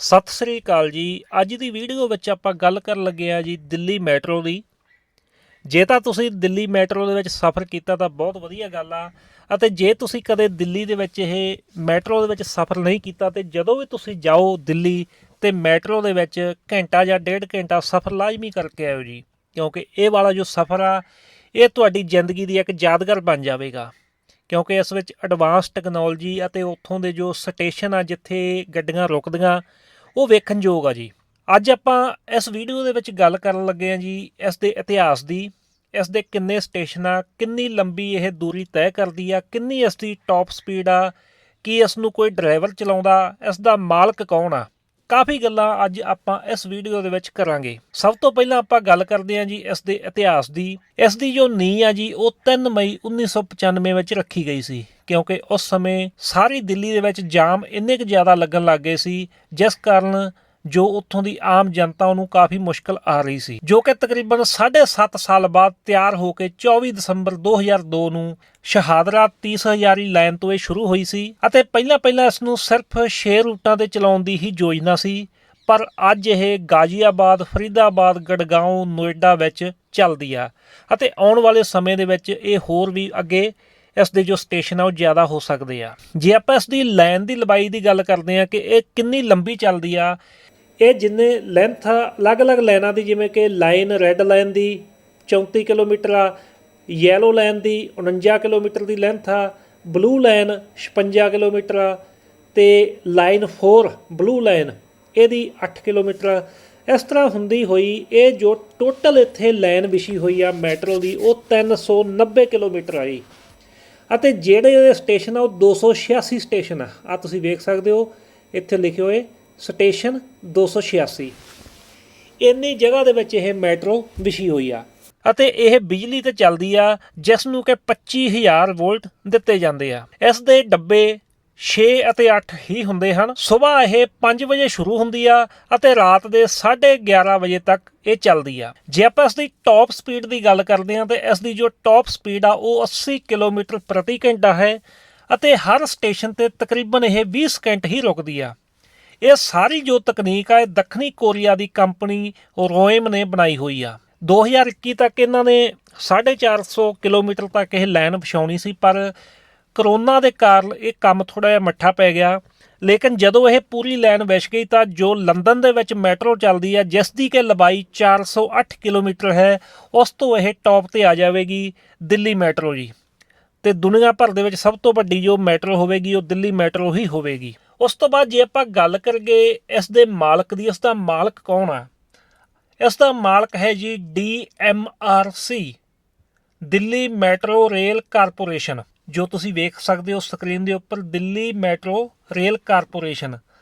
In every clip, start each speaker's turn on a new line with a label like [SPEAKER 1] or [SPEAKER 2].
[SPEAKER 1] ਸਤਿ ਸ੍ਰੀ ਅਕਾਲ ਜੀ। ਅੱਜ ਦੀ ਵੀਡੀਓ ਵਿੱਚ ਆਪਾਂ ਗੱਲ ਕਰਨ ਲੱਗੇ ਆ ਜੀ ਦਿੱਲੀ ਮੈਟਰੋ ਦੀ। ਜੇ ਤਾਂ ਤੁਸੀਂ ਦਿੱਲੀ ਮੈਟਰੋ ਦੇ ਵਿੱਚ ਸਫ਼ਰ ਕੀਤਾ ਤਾਂ ਬਹੁਤ ਵਧੀਆ ਗੱਲ ਆ, ਅਤੇ ਜੇ ਤੁਸੀਂ ਕਦੇ ਦਿੱਲੀ ਦੇ ਵਿੱਚ ਇਹ ਮੈਟਰੋ ਦੇ ਵਿੱਚ ਸਫ਼ਰ ਨਹੀਂ ਕੀਤਾ ਤੇ ਜਦੋਂ ਵੀ ਤੁਸੀਂ ਜਾਓ ਦਿੱਲੀ ਤੇ ਮੈਟਰੋ ਦੇ ਵਿੱਚ ਘੰਟਾ ਜਾਂ ਡੇਢ ਘੰਟਾ ਸਫ਼ਰ ਲਾਜ਼ਮੀ ਕਰਕੇ ਆਇਓ ਜੀ, ਕਿਉਂਕਿ ਇਹ ਵਾਲਾ ਜੋ ਸਫ਼ਰ ਆ ਇਹ ਤੁਹਾਡੀ ਜ਼ਿੰਦਗੀ ਦੀ ਇੱਕ ਯਾਦਗਾਰ ਬਣ ਜਾਵੇਗਾ। ਕਿਉਂਕਿ ਇਸ ਵਿੱਚ ਐਡਵਾਂਸ ਟੈਕਨੋਲੋਜੀ ਅਤੇ ਉੱਥੋਂ ਦੇ ਜੋ ਸਟੇਸ਼ਨ ਆ ਜਿੱਥੇ ਗੱਡੀਆਂ ਰੁਕਦੀਆਂ ਉਹ ਵੇਖਣ ਯੋਗ ਆ ਜੀ। ਅੱਜ ਆਪਾਂ ਇਸ ਵੀਡੀਓ ਦੇ ਵਿੱਚ ਗੱਲ ਕਰਨ ਲੱਗੇ ਹਾਂ ਜੀ ਇਸ ਦੇ ਇਤਿਹਾਸ ਦੀ, ਇਸ ਦੇ ਕਿੰਨੇ ਸਟੇਸ਼ਨ ਆ, ਕਿੰਨੀ ਲੰਬੀ ਇਹ ਦੂਰੀ ਤੈਅ ਕਰਦੀ ਆ, ਕਿੰਨੀ ਇਸ ਦੀ ਟੌਪ ਸਪੀਡ ਆ, ਕੀ ਇਸ ਨੂੰ ਕੋਈ ਡਰਾਈਵਰ ਚਲਾਉਂਦਾ, ਇਸ ਦਾ ਮਾਲਕ ਕੌਣ ਆ। ਕਾਫੀ ਗੱਲਾਂ ਅੱਜ ਆਪਾਂ ਇਸ ਵੀਡੀਓ ਦੇ ਵਿੱਚ ਕਰਾਂਗੇ। ਸਭ ਤੋਂ ਪਹਿਲਾਂ ਆਪਾਂ ਗੱਲ ਕਰਦੇ ਹਾਂ ਜੀ ਇਸ ਦੇ ਇਤਿਹਾਸ ਦੀ। ਇਸ ਦੀ ਜੋ ਨੀਂਹ ਆ ਜੀ ਉਹ 3 ਮਈ 1995 ਵਿੱਚ ਰੱਖੀ ਗਈ ਸੀ, ਕਿਉਂਕਿ ਉਸ ਸਮੇਂ ਸਾਰੀ ਦਿੱਲੀ ਦੇ ਵਿੱਚ ਜਾਮ ਇੰਨੇ ਕੁ ਜ਼ਿਆਦਾ ਲੱਗਣ ਲੱਗ ਗਏ ਸੀ, ਜਿਸ ਕਾਰਨ ਜੋ ਉੱਥੋਂ ਦੀ ਆਮ ਜਨਤਾ ਨੂੰ ਕਾਫੀ ਮੁਸ਼ਕਲ ਆ ਰਹੀ ਸੀ, ਜੋ ਕਿ ਤਕਰੀਬਨ 7.5 ਸਾਲ ਬਾਅਦ ਤਿਆਰ ਹੋ ਕੇ 24 ਦਸੰਬਰ 2002 ਨੂੰ ਸ਼ਹਾਦਰਾ 30 ਹਜ਼ਾਰੀ ਲਾਈਨ ਤੋਂ ਇਹ ਸ਼ੁਰੂ ਹੋਈ ਸੀ। ਅਤੇ ਪਹਿਲਾਂ ਇਸ ਨੂੰ ਸਿਰਫ 6 ਰੂਟਾਂ ਤੇ ਚਲਾਉਣ ਦੀ ਹੀ ਯੋਜਨਾ ਸੀ, ਪਰ ਅੱਜ ਇਹ ਗਾਜ਼ੀਆਬਾਦ, ਫਰੀਦਾਬਾਦ, ਗੜਗਾਉਂ, ਨੋਇਡਾ ਵਿੱਚ ਚੱਲਦੀ ਆ, ਅਤੇ ਆਉਣ ਵਾਲੇ ਸਮੇਂ ਦੇ ਵਿੱਚ ਇਹ ਹੋਰ ਵੀ ਅੱਗੇ ਇਸ ਦੇ ਜੋ ਸਟੇਸ਼ਨ ਆ ਉਹ ਜ਼ਿਆਦਾ ਹੋ ਸਕਦੇ ਆ। ਜੇ ਆਪਾਂ ਇਸ ਦੀ ਲਾਈਨ ਦੀ ਲੰਬਾਈ ਦੀ ਗੱਲ ਕਰਦੇ ਆ ਕਿ ਇਹ ਕਿੰਨੀ ਲੰਬੀ ਚੱਲਦੀ ਆ, ਇਹ ਜਿੰਨੇ ਲੈਂਥ ਆ ਅਲੱਗ-ਅਲੱਗ ਲਾਈਨਾਂ ਦੀ, ਜਿਵੇਂ ਕਿ ਲਾਈਨ ਰੈੱਡ ਲਾਈਨ ਦੀ 34 ਕਿਲੋਮੀਟਰ ਆ, ਯੈਲੋ ਲਾਈਨ ਦੀ 49 ਕਿਲੋਮੀਟਰ ਦੀ ਲੈਂਥ ਆ, ਬਲੂ ਲਾਈਨ 56 ਕਿਲੋਮੀਟਰ ਆ, ਤੇ ਲਾਈਨ 4 ਬਲੂ ਲਾਈਨ ਇਹਦੀ 8 ਕਿਲੋਮੀਟਰ ਆ। ਇਸ ਤਰ੍ਹਾਂ ਹੁੰਦੀ ਹੋਈ ਇਹ ਜੋ ਟੋਟਲ ਇੱਥੇ ਲਾਈਨ ਵਿਛੀ ਹੋਈ ਆ ਮੈਟਰੋ ਦੀ ਉਹ 390 ਕਿਲੋਮੀਟਰ ਆਈ। ਅਤੇ ਜਿਹੜੇ ਇਹਦੇ ਸਟੇਸ਼ਨ ਆ ਉਹ 286 ਸਟੇਸ਼ਨ ਆ ਤੁਸੀਂ ਵੇਖ ਸਕਦੇ ਹੋ ਇੱਥੇ ਲਿਖੇ ਹੋਏ ਸਟੇਸ਼ਨ 286। ਇੰਨੀ ਜਗ੍ਹਾ ਦੇ ਵਿੱਚ ਇਹ ਮੈਟਰੋ ਵਿਛੀ ਹੋਈ ਆ, ਅਤੇ ਇਹ ਬਿਜਲੀ ਤੇ ਚੱਲਦੀ ਆ, ਜਿਸ ਨੂੰ ਕਿ 25,000 ਵੋਲਟ ਦਿੱਤੇ ਜਾਂਦੇ ਆ। ਇਸ ਦੇ ਡੱਬੇ 6 ਅਤੇ 8 ਹੀ ਹੁੰਦੇ ਹਨ। ਸਵੇਰ ਇਹ 5 ਵਜੇ ਸ਼ੁਰੂ ਹੁੰਦੀ ਆ ਅਤੇ ਰਾਤ ਦੇ 11:30 ਵਜੇ ਤੱਕ ਇਹ ਚੱਲਦੀ ਆ। ਜੇ ਆਪਾਂ ਇਸ ਦੀ ਟੌਪ ਸਪੀਡ ਦੀ ਗੱਲ ਕਰਦੇ ਹਾਂ ਤੇ ਇਸ ਦੀ ਜੋ ਟੌਪ ਸਪੀਡ ਆ ਉਹ 80 ਕਿਲੋਮੀਟਰ ਪ੍ਰਤੀ ਘੰਟਾ ਹੈ, ਅਤੇ ਹਰ ਸਟੇਸ਼ਨ ਤੇ ਤਕਰੀਬਨ ਇਹ 20 ਸਕਿੰਟ ਹੀ ਰੁਕਦੀ ਆ। ਇਹ ਸਾਰੀ ਜੋ ਤਕਨੀਕ ਆ ਇਹ ਦੱਖਣੀ ਕੋਰੀਆ ਦੀ ਕੰਪਨੀ ਰੋਇਮ ਨੇ ਬਣਾਈ ਹੋਈ ਆ। 2021 ਤੱਕ ਇਹਨਾਂ ਨੇ 450 ਕਿਲੋਮੀਟਰ ਤੱਕ ਇਹ ਲਾਈਨ ਵਿਛਾਉਣੀ ਸੀ, ਪਰ ਕਰੋਨਾ ਦੇ ਕਾਰਨ ਇਹ ਕੰਮ ਥੋੜ੍ਹਾ ਜਿਹਾ ਮੱਠਾ ਪੈ ਗਿਆ। ਲੇਕਿਨ ਜਦੋਂ ਇਹ ਪੂਰੀ ਲਾਈਨ ਵਿਛ ਗਈ ਤਾਂ ਜੋ ਲੰਡਨ ਦੇ ਵਿੱਚ ਮੈਟਰੋ ਚੱਲਦੀ ਹੈ, ਜਿਸ ਦੀ ਕਿ ਲੰਬਾਈ 408 ਕਿਲੋਮੀਟਰ ਹੈ, ਉਸ ਤੋਂ ਇਹ ਟੌਪ ਤੇ ਆ ਜਾਵੇਗੀ ਦਿੱਲੀ ਮੈਟਰੋ ਜੀ। ਤੇ ਦੁਨੀਆ ਭਰ ਦੇ ਵਿੱਚ ਸਭ ਤੋਂ ਵੱਡੀ ਜੋ ਮੈਟਰੋ ਹੋਵੇਗੀ ਉਹ ਦਿੱਲੀ ਮੈਟਰੋ ਹੀ ਹੋਵੇਗੀ। ਉਸ ਤੋਂ ਬਾਅਦ ਜੇ ਆਪਾਂ ਗੱਲ ਕਰੀਏ ਇਸ ਦੇ ਮਾਲਕ ਦੀ, ਇਸ ਦਾ ਮਾਲਕ ਕੌਣ ਆ? ਇਸ ਦਾ ਮਾਲਕ ਹੈ ਜੀ DMRC, Delhi metro rail corporation, ਜੋ ਤੁਸੀਂ ਵੇਖ ਸਕਦੇ ਹੋ ਸਕਰੀਨ ਦੇ ਉੱਪਰ, ਦਿੱਲੀ ਮੈਟਰੋ ਰੇਲ ਕਾਰਪੋਰੇਸ਼ਨ।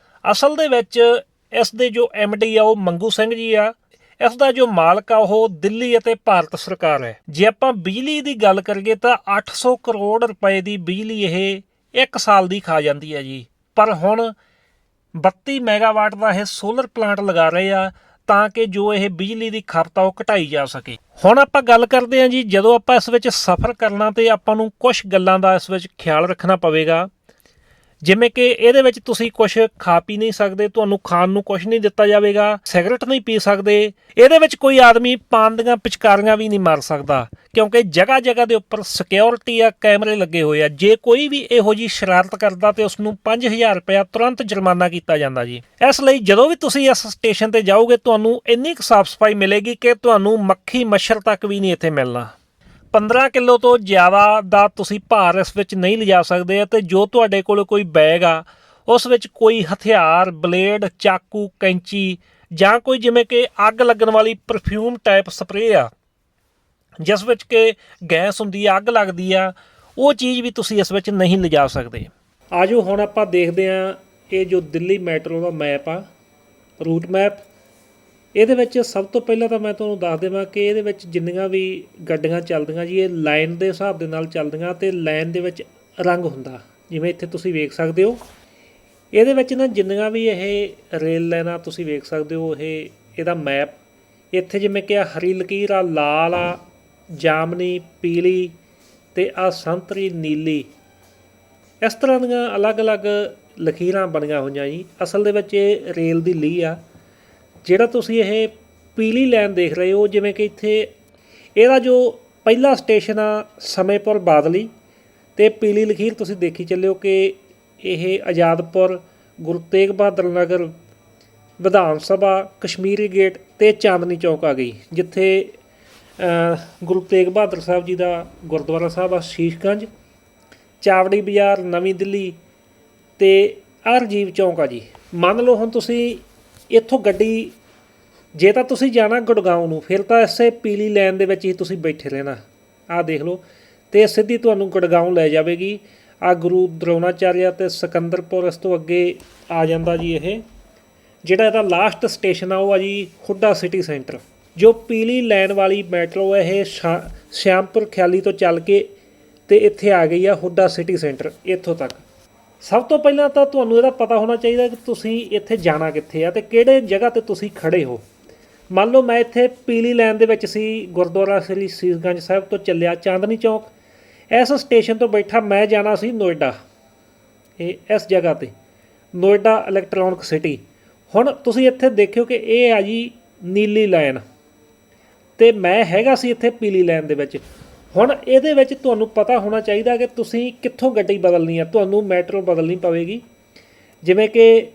[SPEAKER 1] ਅਸਲ ਦੇ ਵਿੱਚ ਇਸ ਦੇ ਜੋ MD ਆ ਉਹ ਮੰਗੂ ਸਿੰਘ ਜੀ ਆ। ਇਸ ਦਾ ਜੋ ਮਾਲਕ ਆ ਉਹ ਦਿੱਲੀ ਅਤੇ ਭਾਰਤ ਸਰਕਾਰ ਹੈ। ਜੇ ਆਪਾਂ ਬਿਜਲੀ ਦੀ ਗੱਲ ਕਰੀਏ ਤਾਂ 800 ਕਰੋੜ ਰੁਪਏ ਦੀ ਬਿਜਲੀ ਇਹ 1 ਸਾਲ ਦੀ ਖਾ ਜਾਂਦੀ ਹੈ ਜੀ। ਪਰ ਹੁਣ 32 ਮੈਗਾਵਾਟ ਦਾ ਇਹ ਸੋਲਰ ਪਲਾਂਟ ਲਗਾ ਰਹੇ ਆ ਤਾਂ ਕਿ ਜੋ ਇਹ ਬਿਜਲੀ ਦੀ ਖਪਤ ਆ ਉਹ ਘਟਾਈ ਜਾ ਸਕੇ। ਹੁਣ ਆਪਾਂ ਗੱਲ ਕਰਦੇ ਹਾਂ ਜੀ, ਜਦੋਂ ਆਪਾਂ ਇਸ ਵਿੱਚ ਸਫ਼ਰ ਕਰਨਾ ਤੇ ਆਪਾਂ ਨੂੰ ਕੁਝ ਗੱਲਾਂ ਦਾ ਇਸ ਵਿੱਚ ਖਿਆਲ ਰੱਖਣਾ ਪਵੇਗਾ, ਜਿਵੇਂ ਕਿ ਇਹਦੇ ਵਿੱਚ ਤੁਸੀਂ ਕੁਝ ਖਾ ਪੀ ਨਹੀਂ ਸਕਦੇ, ਤੁਹਾਨੂੰ ਖਾਣ ਨੂੰ ਕੁਝ ਨਹੀਂ ਦਿੱਤਾ ਜਾਵੇਗਾ, ਸਿਗਰਟ ਨਹੀਂ ਪੀ ਸਕਦੇ, ਇਹਦੇ ਵਿੱਚ ਕੋਈ ਆਦਮੀ ਪਾਨ ਦੀਆਂ ਪਿਚਕਾਰੀਆਂ ਵੀ ਨਹੀਂ ਮਾਰ ਸਕਦਾ, ਕਿਉਂਕਿ ਜਗ੍ਹਾ ਜਗ੍ਹਾ ਦੇ ਉੱਪਰ ਸਿਕਿਉਰਿਟੀ ਆ, ਕੈਮਰੇ ਲੱਗੇ ਹੋਏ ਆ। ਜੇ ਕੋਈ ਵੀ ਇਹੋ ਜਿਹੀ ਸ਼ਰਾਰਤ ਕਰਦਾ ਤੇ ਉਸ ਨੂੰ 5,000 ਰੁਪਇਆ ਤੁਰੰਤ ਜੁਰਮਾਨਾ ਕੀਤਾ ਜਾਂਦਾ ਜੀ। ਇਸ ਲਈ ਜਦੋਂ ਵੀ ਤੁਸੀਂ ਇਸ ਸਟੇਸ਼ਨ ਤੇ ਜਾਓਗੇ ਤੁਹਾਨੂੰ ਇੰਨੀ ਕੁ ਸਾਫ਼ ਸਫਾਈ ਮਿਲੇਗੀ ਕਿ ਤੁਹਾਨੂੰ ਮੱਖੀ ਮੱਛਰ ਤੱਕ ਵੀ ਨਹੀਂ ਇੱਥੇ ਮਿਲਣਾ। 15 ਕਿਲੋ ਤੋਂ ਜ਼ਿਆਦਾ ਦਾ ਤੁਸੀਂ ਭਾਰ ਇਸ ਵਿੱਚ ਨਹੀਂ ਲਿਜਾ ਸਕਦੇ, ਅਤੇ ਜੋ ਤੁਹਾਡੇ ਕੋਲ ਕੋਈ ਬੈਗ ਆ ਉਸ ਵਿੱਚ ਕੋਈ ਹਥਿਆਰ, ਬਲੇਡ, ਚਾਕੂ, ਕੈਂਚੀ ਜਾਂ ਕੋਈ ਜਿਵੇਂ ਕਿ ਅੱਗ ਲੱਗਣ ਵਾਲੀ ਪਰਫਿਊਮ ਟਾਈਪ ਸਪਰੇਅ ਆ ਜਿਸ ਵਿੱਚ ਕਿ ਗੈਸ ਹੁੰਦੀ ਆ, ਅੱਗ ਲੱਗਦੀ ਆ, ਉਹ ਚੀਜ਼ ਵੀ ਤੁਸੀਂ ਇਸ ਵਿੱਚ ਨਹੀਂ ਲਿਜਾ ਸਕਦੇ। ਆਜੋ ਹੁਣ ਆਪਾਂ ਦੇਖਦੇ ਹਾਂ ਇਹ ਜੋ ਦਿੱਲੀ ਮੈਟਰੋ ਦਾ ਮੈਪ ਆ, ਰੂਟ ਮੈਪ। ਇਹਦੇ ਵਿੱਚ ਸਭ ਤੋਂ ਪਹਿਲਾਂ ਤਾਂ ਮੈਂ ਤੁਹਾਨੂੰ ਦੱਸ ਦੇਵਾਂ ਕਿ ਇਹਦੇ ਵਿੱਚ ਜਿੰਨੀਆਂ ਵੀ ਗੱਡੀਆਂ ਚੱਲਦੀਆਂ ਜੀ ਇਹ ਲਾਈਨ ਦੇ ਹਿਸਾਬ ਦੇ ਨਾਲ ਚੱਲਦੀਆਂ, ਅਤੇ ਲਾਈਨ ਦੇ ਵਿੱਚ ਰੰਗ ਹੁੰਦਾ, ਜਿਵੇਂ ਇੱਥੇ ਤੁਸੀਂ ਵੇਖ ਸਕਦੇ ਹੋ। ਇਹਦੇ ਵਿੱਚ ਨਾ ਜਿੰਨੀਆਂ ਵੀ ਇਹ ਰੇਲ ਲਾਈਨਾਂ ਤੁਸੀਂ ਵੇਖ ਸਕਦੇ ਹੋ, ਇਹਦਾ ਮੈਪ ਇੱਥੇ ਜਿਵੇਂ ਕਿ ਆ ਹਰੀ ਲਕੀਰ ਆ, ਲਾਲ ਆ, ਜਾਮਨੀ, ਪੀਲੀ, ਅਤੇ ਆ ਸੰਤਰੀ, ਨੀਲੀ, ਇਸ ਤਰ੍ਹਾਂ ਦੀਆਂ ਅਲੱਗ-ਅਲੱਗ ਲਕੀਰਾਂ ਬਣੀਆਂ ਹੋਈਆਂ ਜੀ। ਅਸਲ ਦੇ ਵਿੱਚ ਇਹ ਰੇਲ ਦੀ ਲੀਹ ਆ। ਜਿਹੜਾ ਤੁਸੀਂ ਇਹ ਪੀਲੀ ਲਾਈਨ ਦੇਖ ਰਹੇ ਹੋ, ਜਿਵੇਂ ਕਿ ਇੱਥੇ ਇਹਦਾ ਜੋ ਪਹਿਲਾ ਸਟੇਸ਼ਨ ਆ ਸਮੇਂਪੁਰ ਬਾਦਲੀ, ਅਤੇ ਪੀਲੀ ਲਕੀਰ ਤੁਸੀਂ ਦੇਖੀ ਚੱਲਿਓ ਕਿ ਇਹ ਆਜ਼ਾਦਪੁਰ, ਗੁਰੂ ਤੇਗ ਬਹਾਦਰ ਨਗਰ, ਵਿਧਾਨ ਸਭਾ, ਕਸ਼ਮੀਰੀ ਗੇਟ ਅਤੇ ਚਾਂਦਨੀ ਚੌਕ ਆ ਗਈ, ਜਿੱਥੇ ਗੁਰੂ ਤੇਗ ਬਹਾਦਰ ਸਾਹਿਬ ਜੀ ਦਾ ਗੁਰਦੁਆਰਾ ਸਾਹਿਬ ਆ ਸ਼ੀਸ਼ਗੰਜ, ਚਾਵੜੀ ਬਾਜ਼ਾਰ, ਨਵੀਂ ਦਿੱਲੀ ਅਤੇ ਆਹ ਰਾਜੀਵ ਚੌਂਕ ਆ ਜੀ। ਮੰਨ ਲਓ ਹੁਣ ਤੁਸੀਂ ਇੱਥੋਂ ਗੱਡੀ, ਜੇ ਤਾਂ ਤੁਸੀਂ ਜਾਣਾ ਗੁੜਗਾਉਂ ਨੂੰ, ਫਿਰ ਤਾਂ ਇਸੇ ਪੀਲੀ ਲਾਈਨ ਦੇ ਵਿੱਚ ਹੀ ਤੁਸੀਂ ਬੈਠੇ ਰਹਿਣਾ। ਆਹ ਦੇਖ ਲਓ, ਅਤੇ ਸਿੱਧੀ ਤੁਹਾਨੂੰ ਗੁੜਗਾਉਂ ਲੈ ਜਾਵੇਗੀ। ਆਹ ਗੁਰੂ ਦਰੋਣਾਚਾਰਿਆ ਅਤੇ ਸਿਕੰਦਰਪੁਰ ਇਸ ਤੋਂ ਅੱਗੇ ਆ ਜਾਂਦਾ ਜੀ। ਇਹ ਜਿਹੜਾ ਇਹਦਾ ਲਾਸਟ ਸਟੇਸ਼ਨ ਆ ਉਹ ਆ ਜੀ ਹੁੱਡਾ ਸਿਟੀ ਸੈਂਟਰ। ਜੋ ਪੀਲੀ ਲਾਈਨ ਵਾਲੀ ਮੈਟਰੋ ਹੈ ਇਹ ਸ਼ਿਆਮਪੁਰ ਖਿਆਲੀ ਤੋਂ ਚੱਲ ਕੇ ਅਤੇ ਇੱਥੇ ਆ ਗਈ ਆ ਹੁੱਡਾ ਸਿਟੀ ਸੈਂਟਰ। ਇੱਥੋਂ ਤੱਕ ਸਭ ਤੋਂ ਪਹਿਲਾਂ ਤਾਂ ਤੁਹਾਨੂੰ ਇਹਦਾ ਪਤਾ ਹੋਣਾ ਚਾਹੀਦਾ ਕਿ ਤੁਸੀਂ ਇੱਥੇ ਜਾਣਾ ਕਿੱਥੇ ਆ ਅਤੇ ਕਿਹੜੇ ਜਗ੍ਹਾ 'ਤੇ ਤੁਸੀਂ ਖੜ੍ਹੇ ਹੋ। ਮੰਨ ਲਓ ਮੈਂ ਇੱਥੇ ਪੀਲੀ ਲਾਈਨ ਦੇ ਵਿੱਚ ਸੀ, ਗੁਰਦੁਆਰਾ ਸ੍ਰੀ ਸੀਸਗੰਜ ਸਾਹਿਬ ਤੋਂ ਚੱਲਿਆ ਚਾਂਦਨੀ ਚੌਕ, ਇਸ ਸਟੇਸ਼ਨ ਤੋਂ ਬੈਠਾ ਮੈਂ ਜਾਣਾ ਸੀ ਨੋਇਡਾ। ਇਹ ਇਸ ਜਗ੍ਹਾ 'ਤੇ ਨੋਇਡਾ ਇਲੈਕਟ੍ਰੋਨਿਕ ਸਿਟੀ। ਹੁਣ ਤੁਸੀਂ ਇੱਥੇ ਦੇਖਿਓ ਕਿ ਇਹ ਆ ਜੀ ਨੀਲੀ ਲਾਈਨ, ਅਤੇ ਮੈਂ ਹੈਗਾ ਸੀ ਇੱਥੇ ਪੀਲੀ ਲਾਈਨ ਦੇ ਵਿੱਚ। ਹੁਣ ਇਹਦੇ ਵਿੱਚ ਤੁਹਾਨੂੰ ਪਤਾ ਹੋਣਾ ਚਾਹੀਦਾ ਕਿ ਤੁਸੀਂ ਕਿੱਥੋਂ ਗੱਡੀ ਬਦਲਣੀ ਆ। ਤੁਹਾਨੂੰ ਮੈਟਰੋ ਬਦਲਣੀ ਪਵੇਗੀ। ਜਿਵੇਂ ਕਿ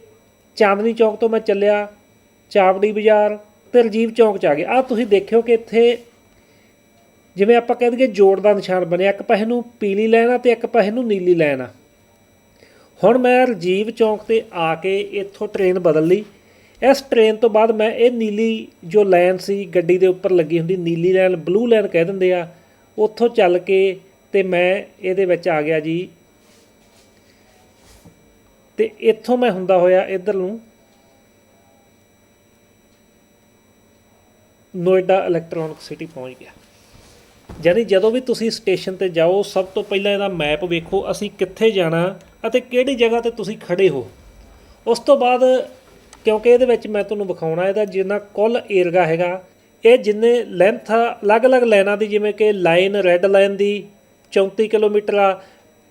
[SPEAKER 1] ਚਾਂਦਨੀ ਚੌਕ ਤੋਂ ਮੈਂ ਚੱਲਿਆ ਚਾਵੜੀ ਬਾਜ਼ਾਰ ਅਤੇ ਰਾਜੀਵ ਚੌਕ 'ਚ ਆ ਗਿਆ। ਆਹ ਤੁਸੀਂ ਦੇਖਿਓ ਕਿ ਇੱਥੇ ਜਿਵੇਂ ਆਪਾਂ ਕਹਿ ਦਈਏ ਜੋੜ ਦਾ ਨਿਸ਼ਾਨ ਬਣਿਆ, ਇੱਕ ਪਾਸੇ ਨੂੰ ਪੀਲੀ ਲਾਈਨ ਆ ਅਤੇ ਇੱਕ ਪਾਸੇ ਨੂੰ ਨੀਲੀ ਲਾਈਨ ਆ। ਹੁਣ ਮੈਂ ਰਾਜੀਵ ਚੌਕ 'ਤੇ ਆ ਕੇ ਇੱਥੋਂ ਟ੍ਰੇਨ ਬਦਲ ਲਈ। ਇਸ ਟ੍ਰੇਨ ਤੋਂ ਬਾਅਦ ਮੈਂ ਇਹ ਨੀਲੀ ਜੋ ਲਾਈਨ ਸੀ ਗੱਡੀ ਦੇ ਉੱਪਰ ਲੱਗੀ ਹੁੰਦੀ, ਨੀਲੀ ਲਾਈਨ, ਬਲੂ ਲਾਈਨ ਕਹਿ ਦਿੰਦੇ ਆ, ਉੱਥੋਂ ਚੱਲ ਕੇ ਅਤੇ ਮੈਂ ਇਹਦੇ ਵਿੱਚ ਆ ਗਿਆ ਜੀ। ਅਤੇ ਇੱਥੋਂ ਮੈਂ ਹੁੰਦਾ ਹੋਇਆ ਇੱਧਰ ਨੂੰ ਨੋਇਡਾ ਇਲੈਕਟ੍ਰੋਨਿਕ ਸਿਟੀ ਪਹੁੰਚ ਗਿਆ। ਯਾਨੀ ਜਦੋਂ ਵੀ ਤੁਸੀਂ ਸਟੇਸ਼ਨ 'ਤੇ ਜਾਓ, ਸਭ ਤੋਂ ਪਹਿਲਾਂ ਇਹਦਾ ਮੈਪ ਵੇਖੋ, ਅਸੀਂ ਕਿੱਥੇ ਜਾਣਾ ਅਤੇ ਕਿਹੜੀ ਜਗ੍ਹਾ 'ਤੇ ਤੁਸੀਂ ਖੜ੍ਹੇ ਹੋ। ਉਸ ਤੋਂ ਬਾਅਦ ਕਿਉਂਕਿ ਇਹਦੇ ਵਿੱਚ ਮੈਂ ਤੁਹਾਨੂੰ ਵਿਖਾਉਣਾ ਇਹਦਾ ਜਿੰਨਾ ਕੁੱਲ ਏਰੀਆ ਹੈਗਾ, ਇਹ ਜਿੰਨੇ ਲੈਂਥ ਆ ਅਲੱਗ-ਅਲੱਗ ਲਾਈਨਾਂ ਦੀ, ਜਿਵੇਂ ਕਿ ਲਾਈਨ ਰੈੱਡ ਲਾਈਨ ਦੀ 34 ਕਿਲੋਮੀਟਰ ਆ,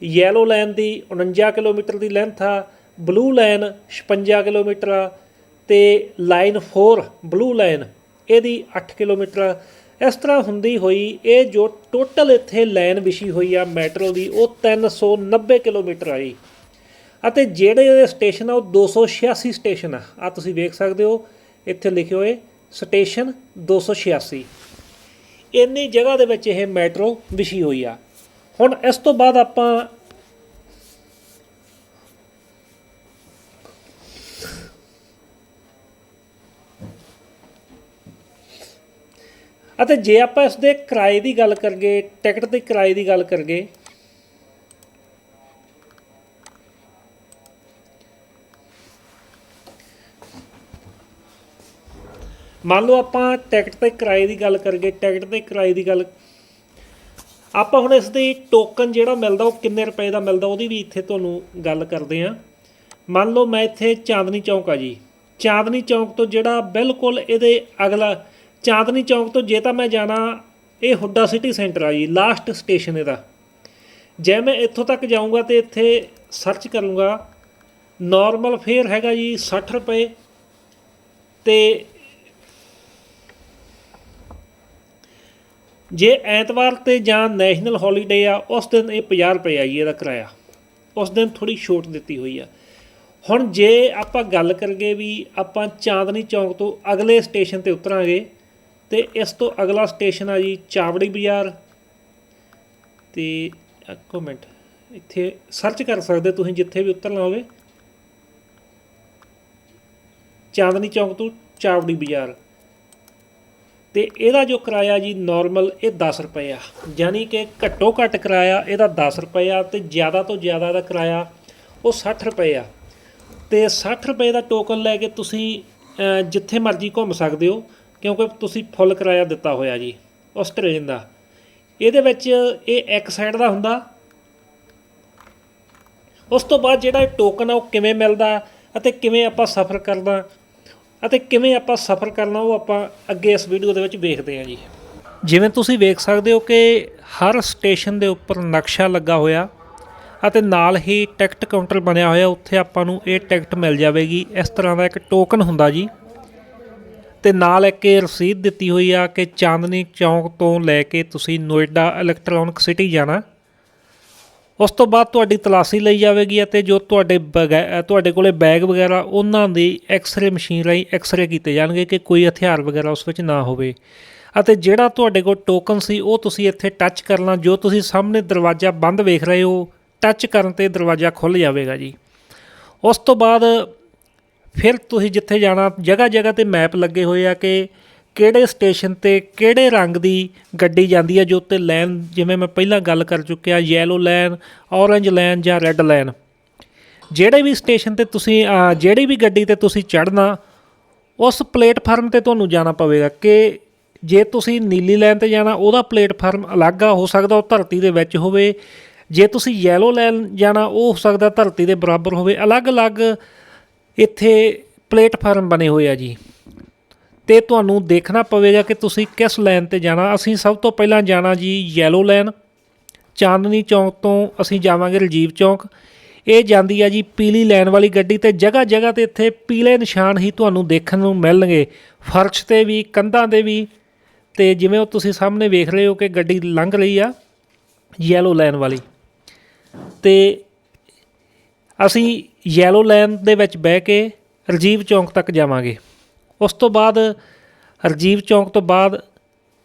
[SPEAKER 1] ਯੈਲੋ ਲਾਈਨ ਦੀ 49 ਕਿਲੋਮੀਟਰ ਦੀ ਲੈਂਥ ਆ, ਬਲੂ ਲਾਈਨ 56 ਕਿਲੋਮੀਟਰ ਆ, ਅਤੇ ਲਾਈਨ 4 ਬਲੂ ਲਾਈਨ ਇਹਦੀ 8 ਕਿਲੋਮੀਟਰ ਆ। ਇਸ ਤਰ੍ਹਾਂ ਹੁੰਦੀ ਹੋਈ ਇਹ ਜੋ ਟੋਟਲ ਇੱਥੇ ਲਾਈਨ ਵਿਛੀ ਹੋਈ ਆ ਮੈਟਰੋ ਦੀ ਉਹ 390 ਕਿਲੋਮੀਟਰ ਆਈ। ਅਤੇ ਜਿਹੜੇ ਇਹਦੇ ਸਟੇਸ਼ਨ ਆ ਉਹ 286 ਸਟੇਸ਼ਨ ਆ। ਆਹ ਤੁਸੀਂ ਵੇਖ ਸਕਦੇ ਹੋ ਇੱਥੇ ਲਿਖੇ ਹੋਏ ਸਟੇਸ਼ਨ 286। ਇੰਨੀ ਜਗ੍ਹਾ ਦੇ ਵਿੱਚ ਇਹ ਮੈਟਰੋ ਵਿਛੀ ਹੋਈ ਆ। ਹੁਣ ਇਸ ਤੋਂ ਬਾਅਦ ਆਪਾਂ ਅਤੇ ਜੇ ਆਪਾਂ ਇਸ ਦੇ ਕਿਰਾਏ ਦੀ ਗੱਲ ਕਰੀਏ, ਟਿਕਟ ਦੇ ਕਿਰਾਏ ਦੀ ਗੱਲ ਕਰੀਏ, ਮੰਨ ਲਓ ਆਪਾਂ ਟਿਕਟ ਦੇ ਕਿਰਾਏ ਦੀ ਗੱਲ ਕਰੀਏ, ਟਿਕਟ ਦੇ ਕਿਰਾਏ ਦੀ ਗੱਲ ਆਪਾਂ ਹੁਣ ਇਸ ਦੀ ਟੋਕਨ ਜਿਹੜਾ ਮਿਲਦਾ ਉਹ ਕਿੰਨੇ ਰੁਪਏ ਦਾ ਮਿਲਦਾ ਉਹਦੀ ਵੀ ਇੱਥੇ ਤੁਹਾਨੂੰ ਗੱਲ ਕਰਦੇ ਹਾਂ। ਮੰਨ ਲਓ ਮੈਂ ਇੱਥੇ ਚਾਂਦਨੀ ਚੌਕ ਆ ਜੀ, ਚਾਂਦਨੀ ਚੌਕ ਤੋਂ ਜਿਹੜਾ ਬਿਲਕੁਲ ਇਹਦੇ ਅਗਲਾ ਚਾਂਦਨੀ ਚੌਕ ਤੋਂ ਜੇ ਤਾਂ ਮੈਂ ਜਾਣਾ ਇਹ ਹੁੱਡਾ ਸਿਟੀ ਸੈਂਟਰ ਆ ਜੀ, ਲਾਸਟ ਸਟੇਸ਼ਨ ਇਹਦਾ। ਜੇ ਮੈਂ ਇੱਥੋਂ ਤੱਕ ਜਾਊਂਗਾ ਅਤੇ ਇੱਥੇ ਸਰਚ ਕਰੂੰਗਾ, ਨੋਰਮਲ ਫੇਅਰ ਹੈਗਾ ਜੀ 60 ਰੁਪਏ, ਅਤੇ ਜੇ ਐਤਵਾਰ 'ਤੇ ਜਾਂ ਨੈਸ਼ਨਲ ਹੌਲੀਡੇ ਆ ਉਸ ਦਿਨ ਇਹ 50 ਰੁਪਏ ਆ ਜੀ ਇਹਦਾ ਕਿਰਾਇਆ। ਉਸ ਦਿਨ ਥੋੜ੍ਹੀ ਛੋਟ ਦਿੱਤੀ ਹੋਈ ਆ। ਹੁਣ ਜੇ ਆਪਾਂ ਗੱਲ ਕਰੀਏ ਵੀ ਆਪਾਂ ਚਾਂਦਨੀ ਚੌਕ ਤੋਂ ਅਗਲੇ ਸਟੇਸ਼ਨ 'ਤੇ ਉਤਰਾਂਗੇ, ਅਤੇ ਇਸ ਤੋਂ ਅਗਲਾ ਸਟੇਸ਼ਨ ਆ ਜੀ ਚਾਵੜੀ ਬਾਜ਼ਾਰ। ਅਤੇ ਇੱਕੋ ਮਿੰਟ ਇੱਥੇ ਸਰਚ ਕਰ ਸਕਦੇ ਤੁਸੀਂ ਜਿੱਥੇ ਵੀ ਉਤਰਨਾ ਹੋਵੇ, ਚਾਂਦਨੀ ਚੌਕ ਤੋਂ ਚਾਵੜੀ ਬਾਜ਼ਾਰ। ਅਤੇ ਇਹਦਾ ਜੋ ਕਿਰਾਇਆ ਜੀ ਨੋਰਮਲ ਇਹ 10 ਰੁਪਏ ਆ, ਯਾਨੀ ਕਿ ਘੱਟੋ ਘੱਟ ਕਿਰਾਇਆ ਇਹਦਾ 10 ਰੁਪਏ ਆ, ਅਤੇ ਜ਼ਿਆਦਾ ਤੋਂ ਜ਼ਿਆਦਾ ਇਹਦਾ ਕਿਰਾਇਆ ਉਹ 60 ਰੁਪਏ ਆ। ਅਤੇ 60 ਰੁਪਏ ਦਾ ਟੋਕਨ ਲੈ ਕੇ ਤੁਸੀਂ ਜਿੱਥੇ ਮਰਜ਼ੀ ਘੁੰਮ ਸਕਦੇ ਹੋ, ਕਿਉਂਕਿ ਤੁਸੀਂ ਫੁੱਲ ਕਿਰਾਇਆ ਦਿੱਤਾ ਹੋਇਆ ਜੀ ਉਸ ਟ੍ਰੇਨ ਦਾ। ਇਹਦੇ ਵਿੱਚ ਇਹ ਇੱਕ ਸਾਈਡ ਦਾ ਹੁੰਦਾ। ਉਸ ਤੋਂ ਬਾਅਦ ਜਿਹੜਾ ਇਹ ਟੋਕਨ ਆ ਉਹ ਕਿਵੇਂ ਮਿਲਦਾ ਅਤੇ ਕਿਵੇਂ ਆਪਾਂ ਸਫ਼ਰ ਕਰਨਾ ਅਤੇ ਕਿਵੇਂ ਆਪਾਂ ਸਫ਼ਰ ਕਰਨਾ ਉਹ ਆਪਾਂ ਅੱਗੇ ਇਸ ਵੀਡੀਓ ਦੇ ਵਿੱਚ ਵੇਖਦੇ ਹਾਂ ਜੀ। ਜਿਵੇਂ ਤੁਸੀਂ ਵੇਖ ਸਕਦੇ ਹੋ ਕਿ ਹਰ ਸਟੇਸ਼ਨ ਦੇ ਉੱਪਰ ਨਕਸ਼ਾ ਲੱਗਾ ਹੋਇਆ ਅਤੇ ਨਾਲ ਹੀ ਟਿਕਟ ਕਾਊਂਟਰ ਬਣਿਆ ਹੋਇਆ, ਉੱਥੇ ਆਪਾਂ ਨੂੰ ਇਹ ਟਿਕਟ ਮਿਲ ਜਾਵੇਗੀ। ਇਸ ਤਰ੍ਹਾਂ ਦਾ ਇੱਕ ਟੋਕਨ ਹੁੰਦਾ ਜੀ, ਅਤੇ ਨਾਲ ਇੱਕ ਇਹ ਰਸੀਦ ਦਿੱਤੀ ਹੋਈ ਆ ਕਿ ਚਾਂਦਨੀ ਚੌਂਕ ਤੋਂ ਲੈ ਕੇ ਤੁਸੀਂ ਨੋਇਡਾ ਇਲੈਕਟ੍ਰੋਨਿਕ ਸਿਟੀ ਜਾਣਾ। ਉਸ ਤੋਂ ਬਾਅਦ ਤੁਹਾਡੀ ਤਲਾਸ਼ੀ ਲਈ ਜਾਵੇਗੀ ਅਤੇ ਜੋ ਤੁਹਾਡੇ ਕੋਲ ਬੈਗ ਵਗੈਰਾ ਉਹਨਾਂ ਦੀ ਐਕਸਰੇ ਮਸ਼ੀਨ ਰਾਹੀਂ ਐਕਸਰੇ ਕੀਤੇ ਜਾਣਗੇ ਕਿ ਕੋਈ ਹਥਿਆਰ ਵਗੈਰਾ ਉਸ ਵਿੱਚ ਨਾ ਹੋਵੇ। ਅਤੇ ਜਿਹੜਾ ਤੁਹਾਡੇ ਕੋਲ ਟੋਕਨ ਸੀ ਉਹ ਤੁਸੀਂ ਇੱਥੇ ਟੱਚ ਕਰਨਾ। ਜੋ ਤੁਸੀਂ ਸਾਹਮਣੇ ਦਰਵਾਜ਼ਾ ਬੰਦ ਵੇਖ ਰਹੇ ਹੋ, ਟੱਚ ਕਰਨ 'ਤੇ ਦਰਵਾਜ਼ਾ ਖੁੱਲ੍ਹ ਜਾਵੇਗਾ ਜੀ। ਉਸ ਤੋਂ ਬਾਅਦ ਫਿਰ ਤੁਸੀਂ ਜਿੱਥੇ ਜਾਣਾ, ਜਗ੍ਹਾ ਜਗ੍ਹਾ 'ਤੇ ਮੈਪ ਲੱਗੇ ਹੋਏ ਆ ਕਿ ਕਿਹੜੇ ਸਟੇਸ਼ਨ 'ਤੇ ਕਿਹੜੇ ਰੰਗ ਦੀ ਗੱਡੀ ਜਾਂਦੀ ਹੈ। ਜੋ ਉੱਤੇ ਲਾਈਨ, ਜਿਵੇਂ ਮੈਂ ਪਹਿਲਾਂ ਗੱਲ ਕਰ ਚੁੱਕਿਆ, ਯੈਲੋ ਲਾਈਨ, ਔਰੰਜ ਲਾਈਨ ਜਾਂ ਰੈੱਡ ਲਾਈਨ। ਜਿਹੜੇ ਵੀ ਸਟੇਸ਼ਨ 'ਤੇ ਤੁਸੀਂ ਜਿਹੜੀ ਵੀ ਗੱਡੀ 'ਤੇ ਤੁਸੀਂ ਚੜ੍ਹਨਾ, ਉਸ ਪਲੇਟਫਾਰਮ 'ਤੇ ਤੁਹਾਨੂੰ ਜਾਣਾ ਪਵੇਗਾ। ਕਿ ਜੇ ਤੁਸੀਂ ਨੀਲੀ ਲਾਈਨ 'ਤੇ ਜਾਣਾ, ਉਹਦਾ ਪਲੇਟਫਾਰਮ ਅਲੱਗ ਆ, ਹੋ ਸਕਦਾ ਉਹ ਧਰਤੀ ਦੇ ਵਿੱਚ ਹੋਵੇ। ਜੇ ਤੁਸੀਂ ਯੈਲੋ ਲਾਈਨ ਜਾਣਾ, ਉਹ ਹੋ ਸਕਦਾ ਧਰਤੀ ਦੇ ਬਰਾਬਰ ਹੋਵੇ। ਅਲੱਗ-ਅਲੱਗ ਇੱਥੇ ਪਲੇਟਫਾਰਮ ਬਣੇ ਹੋਏ ਆ ਜੀ, ਅਤੇ ਤੁਹਾਨੂੰ ਦੇਖਣਾ ਪਵੇਗਾ ਕਿ ਤੁਸੀਂ ਕਿਸ ਲਾਈਨ 'ਤੇ ਜਾਣਾ। ਅਸੀਂ ਸਭ ਤੋਂ ਪਹਿਲਾਂ ਜਾਣਾ ਜੀ ਯੈਲੋ ਲਾਈਨ। ਚਾਂਦਨੀ ਚੌਂਕ ਤੋਂ ਅਸੀਂ ਜਾਵਾਂਗੇ ਰਾਜੀਵ ਚੌਂਕ। ਇਹ ਜਾਂਦੀ ਆ ਜੀ ਪੀਲੀ ਲਾਈਨ ਵਾਲੀ ਗੱਡੀ, ਅਤੇ ਜਗ੍ਹਾ ਜਗ੍ਹਾ 'ਤੇ ਇੱਥੇ ਪੀਲੇ ਨਿਸ਼ਾਨ ਹੀ ਤੁਹਾਨੂੰ ਦੇਖਣ ਨੂੰ ਮਿਲਣਗੇ, ਫਰਸ਼ 'ਤੇ ਵੀ, ਕੰਧਾਂ 'ਤੇ ਵੀ। ਅਤੇ ਜਿਵੇਂ ਉਹ ਤੁਸੀਂ ਸਾਹਮਣੇ ਵੇਖ ਰਹੇ ਹੋ ਕਿ ਗੱਡੀ ਲੰਘ ਰਹੀ ਆ ਯੈਲੋ ਲਾਈਨ ਵਾਲੀ, ਅਤੇ ਅਸੀਂ ਯੈਲੋ ਲਾਈਨ ਦੇ ਵਿੱਚ ਬਹਿ ਕੇ ਰਾਜੀਵ ਚੌਂਕ ਤੱਕ ਜਾਵਾਂਗੇ। ਉਸ ਤੋਂ ਬਾਅਦ ਰਾਜੀਵ ਚੌਂਕ ਤੋਂ ਬਾਅਦ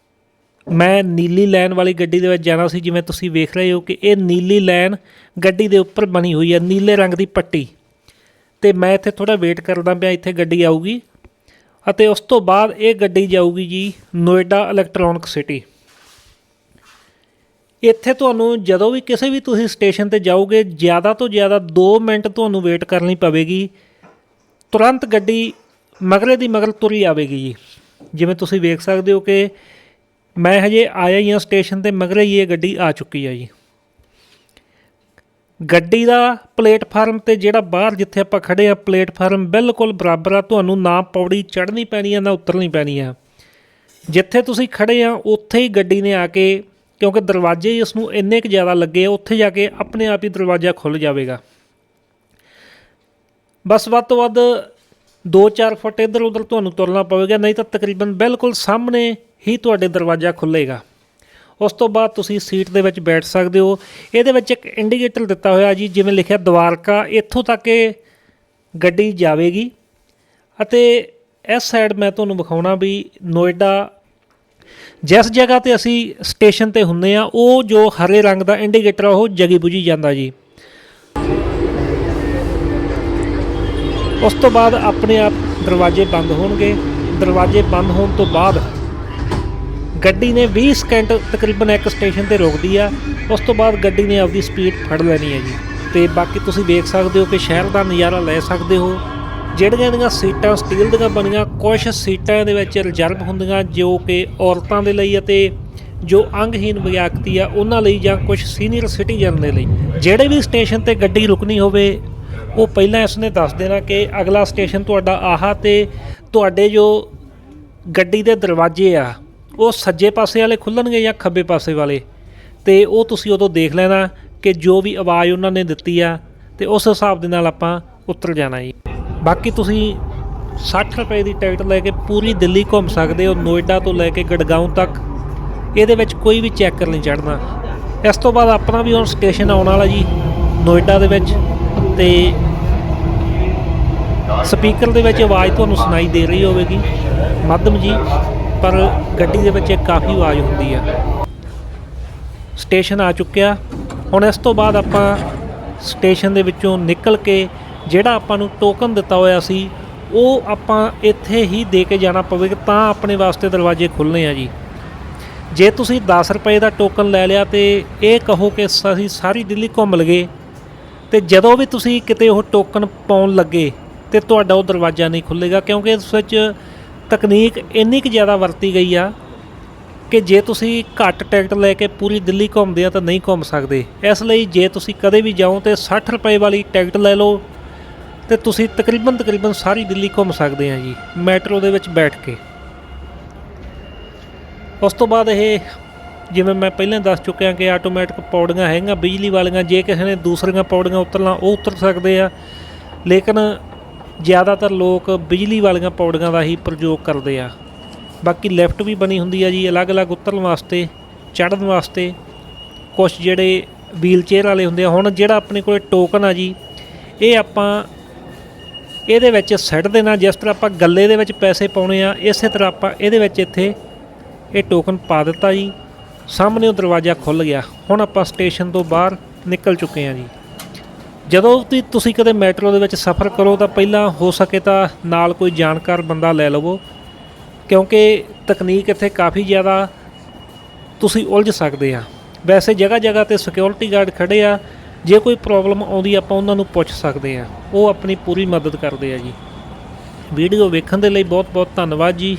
[SPEAKER 1] ਮੈਂ ਨੀਲੀ ਲਾਈਨ ਵਾਲੀ ਗੱਡੀ ਦੇ ਵਿੱਚ ਜਾਣਾ ਸੀ। ਜਿਵੇਂ ਤੁਸੀਂ ਵੇਖ ਰਹੇ ਹੋ ਕਿ ਇਹ ਨੀਲੀ ਲਾਈਨ ਗੱਡੀ ਦੇ ਉੱਪਰ ਬਣੀ ਹੋਈ ਹੈ, ਨੀਲੇ ਰੰਗ ਦੀ ਪੱਟੀ, ਅਤੇ ਮੈਂ ਇੱਥੇ ਥੋੜ੍ਹਾ ਵੇਟ ਕਰਦਾ ਪਿਆ, ਇੱਥੇ ਗੱਡੀ ਆਊਗੀ। ਅਤੇ ਉਸ ਤੋਂ ਬਾਅਦ ਇਹ ਗੱਡੀ ਜਾਊਗੀ ਜੀ ਨੋਇਡਾ ਇਲੈਕਟ੍ਰੋਨਿਕ ਸਿਟੀ। ਇੱਥੇ ਤੁਹਾਨੂੰ ਜਦੋਂ ਵੀ ਕਿਸੇ ਵੀ ਤੁਸੀਂ ਸਟੇਸ਼ਨ 'ਤੇ ਜਾਓਗੇ, ਜ਼ਿਆਦਾ ਤੋਂ ਜ਼ਿਆਦਾ 2 ਮਿੰਟ ਤੁਹਾਨੂੰ ਵੇਟ ਕਰਨੀ ਪਵੇਗੀ। ਤੁਰੰਤ ਗੱਡੀ ਮਗਰੇ ਦੀ ਮਗਰ ਤੁਰੀ ਆਵੇਗੀ ਜੀ। ਜਿਵੇਂ ਤੁਸੀਂ ਵੇਖ ਸਕਦੇ ਹੋ ਕਿ ਮੈਂ ਹਜੇ ਆਇਆ ਹੀ ਹਾਂ ਸਟੇਸ਼ਨ 'ਤੇ, ਮਗਰੇ ਹੀ ਇਹ ਗੱਡੀ ਆ ਚੁੱਕੀ ਹੈ ਜੀ। ਗੱਡੀ ਦਾ ਪਲੇਟਫਾਰਮ 'ਤੇ ਜਿਹੜਾ ਬਾਹਰ ਜਿੱਥੇ ਆਪਾਂ ਖੜ੍ਹੇ ਹਾਂ, ਪਲੇਟਫਾਰਮ ਬਿਲਕੁਲ ਬਰਾਬਰ ਆ। ਤੁਹਾਨੂੰ ਨਾ ਪੌੜੀ ਚੜ੍ਹਨੀ ਪੈਣੀ ਆ, ਨਾ ਉਤਰਨੀ ਪੈਣੀ ਆ। ਜਿੱਥੇ ਤੁਸੀਂ ਖੜ੍ਹੇ ਆ ਉੱਥੇ ਹੀ ਗੱਡੀ ਨੇ ਆ ਕੇ, ਕਿਉਂਕਿ ਦਰਵਾਜ਼ੇ ਹੀ ਇਸ ਨੂੰ ਇੰਨੇ ਕੁ ਜ਼ਿਆਦਾ ਲੱਗੇ ਆ, ਉੱਥੇ ਜਾ ਕੇ ਆਪਣੇ ਆਪ ਹੀ ਦਰਵਾਜ਼ਾ ਖੁੱਲ੍ਹ ਜਾਵੇਗਾ। ਬਸ ਵੱਧ ਤੋਂ ਵੱਧ 2-4 ਫੁੱਟ ਇੱਧਰ ਉੱਧਰ ਤੁਹਾਨੂੰ ਤੁਰਨਾ ਪਵੇਗਾ, ਨਹੀਂ ਤਾਂ ਤਕਰੀਬਨ ਬਿਲਕੁਲ ਸਾਹਮਣੇ ਹੀ ਤੁਹਾਡੇ ਦਰਵਾਜ਼ਾ ਖੁੱਲ੍ਹੇਗਾ। ਉਸ ਤੋਂ ਬਾਅਦ ਤੁਸੀਂ ਸੀਟ ਦੇ ਵਿੱਚ ਬੈਠ ਸਕਦੇ ਹੋ। ਇਹਦੇ ਵਿੱਚ ਇੱਕ ਇੰਡੀਕੇਟਰ ਦਿੱਤਾ ਹੋਇਆ ਜੀ, ਜਿਵੇਂ ਲਿਖਿਆ ਦਵਾਰਕਾ, ਇੱਥੋਂ ਤੱਕ ਇਹ ਗੱਡੀ ਜਾਵੇਗੀ। ਅਤੇ ਇਸ ਸਾਈਡ ਮੈਂ ਤੁਹਾਨੂੰ ਵਿਖਾਉਣਾ ਵੀ ਨੋਇਡਾ ਜਿਸ ਜਗ੍ਹਾ 'ਤੇ ਅਸੀਂ ਸਟੇਸ਼ਨ 'ਤੇ ਹੁੰਦੇ ਹਾਂ, ਉਹ ਜੋ ਹਰੇ ਰੰਗ ਦਾ ਇੰਡੀਕੇਟਰ ਆ ਉਹ ਜਗੀ ਬੁਝੀ ਜਾਂਦਾ ਜੀ। ਉਸ ਤੋਂ ਬਾਅਦ ਆਪਣੇ ਆਪ ਦਰਵਾਜ਼ੇ ਬੰਦ ਹੋਣਗੇ। ਦਰਵਾਜ਼ੇ ਬੰਦ ਹੋਣ ਤੋਂ ਬਾਅਦ ਗੱਡੀ ਨੇ 20 ਸਕਿੰਟ ਤਕਰੀਬਨ ਇੱਕ ਸਟੇਸ਼ਨ 'ਤੇ ਰੁਕਦੀ ਆ। ਉਸ ਤੋਂ ਬਾਅਦ ਗੱਡੀ ਨੇ ਆਪਦੀ ਸਪੀਡ ਫੜ ਲੈਣੀ ਹੈ ਜੀ। ਅਤੇ ਬਾਕੀ ਤੁਸੀਂ ਵੇਖ ਸਕਦੇ ਹੋ ਕਿ ਸ਼ਹਿਰ ਦਾ ਨਜ਼ਾਰਾ ਲੈ ਸਕਦੇ ਹੋ। ਜਿਹੜੀਆਂ ਇਹਦੀਆਂ ਸੀਟਾਂ ਸਟੀਲ ਦੀਆਂ ਬਣੀਆਂ, ਕੁਛ ਸੀਟਾਂ ਦੇ ਵਿੱਚ ਰਿਜ਼ਰਵ ਹੁੰਦੀਆਂ ਜੋ ਕਿ ਔਰਤਾਂ ਦੇ ਲਈ ਅਤੇ ਜੋ ਅੰਗਹੀਨ ਵਿਅਕਤੀ ਆ ਉਹਨਾਂ ਲਈ, ਜਾਂ ਕੁਛ ਸੀਨੀਅਰ ਸਿਟੀਜ਼ਨ ਦੇ ਲਈ। ਜਿਹੜੇ ਵੀ ਸਟੇਸ਼ਨ 'ਤੇ ਗੱਡੀ ਰੁਕਣੀ ਹੋਵੇ, ਉਹ ਪਹਿਲਾਂ ਇਸ ਨੇ ਦੱਸ ਦੇਣਾ ਕਿ ਅਗਲਾ ਸਟੇਸ਼ਨ ਤੁਹਾਡਾ ਆਹ, ਅਤੇ ਤੁਹਾਡੇ ਜੋ ਗੱਡੀ ਦੇ ਦਰਵਾਜ਼ੇ ਆ ਉਹ ਸੱਜੇ ਪਾਸੇ ਵਾਲੇ ਖੁੱਲ੍ਹਣਗੇ ਜਾਂ ਖੱਬੇ ਪਾਸੇ ਵਾਲੇ, ਅਤੇ ਉਹ ਤੁਸੀਂ ਉਦੋਂ ਦੇਖ ਲੈਣਾ ਕਿ ਜੋ ਵੀ ਆਵਾਜ਼ ਉਹਨਾਂ ਨੇ ਦਿੱਤੀ ਆ, ਅਤੇ ਉਸ ਹਿਸਾਬ ਦੇ ਨਾਲ ਆਪਾਂ ਉਤਰ ਜਾਣਾ ਜੀ। ਬਾਕੀ ਤੁਸੀਂ 60 ਰੁਪਏ ਦੀ ਟਿਕਟ ਲੈ ਕੇ ਪੂਰੀ ਦਿੱਲੀ ਘੁੰਮ ਸਕਦੇ ਹੋ, ਨੋਇਡਾ ਤੋਂ ਲੈ ਕੇ ਗੜਗਾਉਂ ਤੱਕ। ਇਹਦੇ ਵਿੱਚ ਕੋਈ ਵੀ ਚੈੱਕਰ ਨਹੀਂ ਚੜ੍ਹਨਾ। ਇਸ ਤੋਂ ਬਾਅਦ ਆਪਣਾ ਵੀ ਹੁਣ ਸਟੇਸ਼ਨ ਆਉਣ ਵਾਲਾ ਜੀ ਨੋਇਡਾ ਦੇ ਵਿੱਚ, ਅਤੇ ਸਪੀਕਰ ਦੇ ਵਿੱਚ ਆਵਾਜ਼ ਤੁਹਾਨੂੰ ਸੁਣਾਈ ਦੇ ਰਹੀ ਹੋਵੇਗੀ ਮੱਧਮ ਜੀ, ਪਰ ਗੱਡੀ ਦੇ ਵਿੱਚ ਕਾਫੀ ਆਵਾਜ਼ ਹੁੰਦੀ ਆ। ਸਟੇਸ਼ਨ ਆ ਚੁੱਕਿਆ। ਹੁਣ ਇਸ ਤੋਂ ਬਾਅਦ ਆਪਾਂ ਸਟੇਸ਼ਨ ਦੇ ਵਿੱਚੋਂ ਨਿਕਲ ਕੇ ਜਿਹੜਾ ਆਪਾਂ ਨੂੰ ਟੋਕਨ ਦਿੱਤਾ ਹੋਇਆ ਸੀ ਉਹ ਆਪਾਂ ਇੱਥੇ ਹੀ ਦੇ ਕੇ ਜਾਣਾ ਪਵੇਗਾ, ਤਾਂ ਆਪਣੇ ਵਾਸਤੇ ਦਰਵਾਜ਼ੇ ਖੁੱਲ੍ਹਣੇ ਆ ਜੀ। ਜੇ ਤੁਸੀਂ 10 ਰੁਪਏ ਦਾ ਟੋਕਨ ਲੈ ਲਿਆ ਅਤੇ ਇਹ ਕਹੋ ਕਿ ਅਸੀਂ ਸਾਰੀ ਦਿੱਲੀ ਘੁੰਮ ਲਗੇ, ਅਤੇ ਜਦੋਂ ਵੀ ਤੁਸੀਂ ਕਿਤੇ ਉਹ ਟੋਕਨ ਪਾਉਣ ਲੱਗੇ ਅਤੇ ਤੁਹਾਡਾ ਉਹ ਦਰਵਾਜ਼ਾ ਨਹੀਂ ਖੁੱਲ੍ਹੇਗਾ, ਕਿਉਂਕਿ ਇਸ ਵਿੱਚ ਤਕਨੀਕ ਇੰਨੀ ਕੁ ਜ਼ਿਆਦਾ ਵਰਤੀ ਗਈ ਆ ਕਿ ਜੇ ਤੁਸੀਂ ਘੱਟ ਟਿਕਟ ਲੈ ਕੇ ਪੂਰੀ ਦਿੱਲੀ ਘੁੰਮਦੇ ਆ ਤਾਂ ਨਹੀਂ ਘੁੰਮ ਸਕਦੇ। ਇਸ ਲਈ ਜੇ ਤੁਸੀਂ ਕਦੇ ਵੀ ਜਾਓ ਤਾਂ 60 ਰੁਪਏ ਵਾਲੀ ਟਿਕਟ ਲੈ ਲਓ, ਅਤੇ ਤੁਸੀਂ ਤਕਰੀਬਨ ਸਾਰੀ ਦਿੱਲੀ ਘੁੰਮ ਸਕਦੇ ਆ ਜੀ ਮੈਟਰੋ ਦੇ ਵਿੱਚ ਬੈਠ ਕੇ। ਉਸ ਤੋਂ ਬਾਅਦ ਇਹ ਜਿਵੇਂ ਮੈਂ ਪਹਿਲਾਂ ਦੱਸ ਚੁੱਕਿਆ ਕਿ ਆਟੋਮੈਟਿਕ ਪੌੜੀਆਂ ਹੈਗੀਆਂ ਬਿਜਲੀ ਵਾਲੀਆਂ, ਜੇ ਕਿਸੇ ਨੇ ਦੂਸਰੀਆਂ ਪੌੜੀਆਂ ਉਤਰਨਾ ਉਹ ਉਤਰ ਸਕਦੇ ਆ, ਲੇਕਿਨ ਜ਼ਿਆਦਾਤਰ ਲੋਕ ਬਿਜਲੀ ਵਾਲੀਆਂ ਪੌੜੀਆਂ ਦਾ ਹੀ ਪ੍ਰਯੋਗ ਕਰਦੇ ਆ। ਬਾਕੀ ਲਿਫਟ ਵੀ ਬਣੀ ਹੁੰਦੀ ਆ ਜੀ ਅਲੱਗ-ਅਲੱਗ ਉਤਰਨ ਵਾਸਤੇ, ਚੜ੍ਹਨ ਵਾਸਤੇ। ਕੁਛ ਜਿਹੜੇ ਵੀਲ ਚੇਅਰ ਵਾਲੇ ਹੁੰਦੇ ਆ, ਹੁਣ ਜਿਹੜਾ ਆਪਣੇ ਕੋਲ ਟੋਕਨ ਆ ਜੀ, ਇਹ ਆਪਾਂ ਇਹਦੇ ਵਿੱਚ ਸਿੱਟ ਦੇਣਾ। ਜਿਸ ਤਰ੍ਹਾਂ ਆਪਾਂ ਗੱਲੇ ਦੇ ਵਿੱਚ ਪੈਸੇ ਪਾਉਣੇ ਆ, ਇਸੇ ਤਰ੍ਹਾਂ ਆਪਾਂ ਇਹਦੇ ਵਿੱਚ ਇੱਥੇ ਇਹ ਟੋਕਨ ਪਾ ਦਿੱਤਾ ਜੀ। ਸਾਹਮਣੇ ਉਹ ਦਰਵਾਜ਼ਾ ਖੁੱਲ੍ਹ ਗਿਆ। ਹੁਣ ਆਪਾਂ ਸਟੇਸ਼ਨ ਤੋਂ ਬਾਹਰ ਨਿਕਲ ਚੁੱਕੇ ਹਾਂ ਜੀ। ਜਦੋਂ ਵੀ ਤੁਸੀਂ ਕਦੇ ਮੈਟਰੋ ਦੇ ਵਿੱਚ ਸਫ਼ਰ ਕਰੋ ਤਾਂ ਪਹਿਲਾਂ ਹੋ ਸਕੇ ਤਾਂ ਨਾਲ ਕੋਈ ਜਾਣਕਾਰ ਬੰਦਾ ਲੈ ਲਵੋ, ਕਿਉਂਕਿ ਤਕਨੀਕ ਇੱਥੇ ਕਾਫੀ ਜ਼ਿਆਦਾ, ਤੁਸੀਂ ਉਲਝ ਸਕਦੇ ਆ। ਵੈਸੇ ਜਗ੍ਹਾ ਜਗ੍ਹਾ 'ਤੇ ਸਿਕਿਉਰਿਟੀ ਗਾਰਡ ਖੜ੍ਹੇ ਆ, ਜੇ ਕੋਈ ਪ੍ਰੋਬਲਮ ਆਉਂਦੀ ਆਪਾਂ ਉਹਨਾਂ ਨੂੰ ਪੁੱਛ ਸਕਦੇ ਆ, ਉਹ ਆਪਣੀ ਪੂਰੀ ਮਦਦ ਕਰਦੇ ਆ ਜੀ। ਵੀਡੀਓ ਵੇਖਣ ਦੇ ਲਈ ਬਹੁਤ ਬਹੁਤ ਧੰਨਵਾਦ ਜੀ।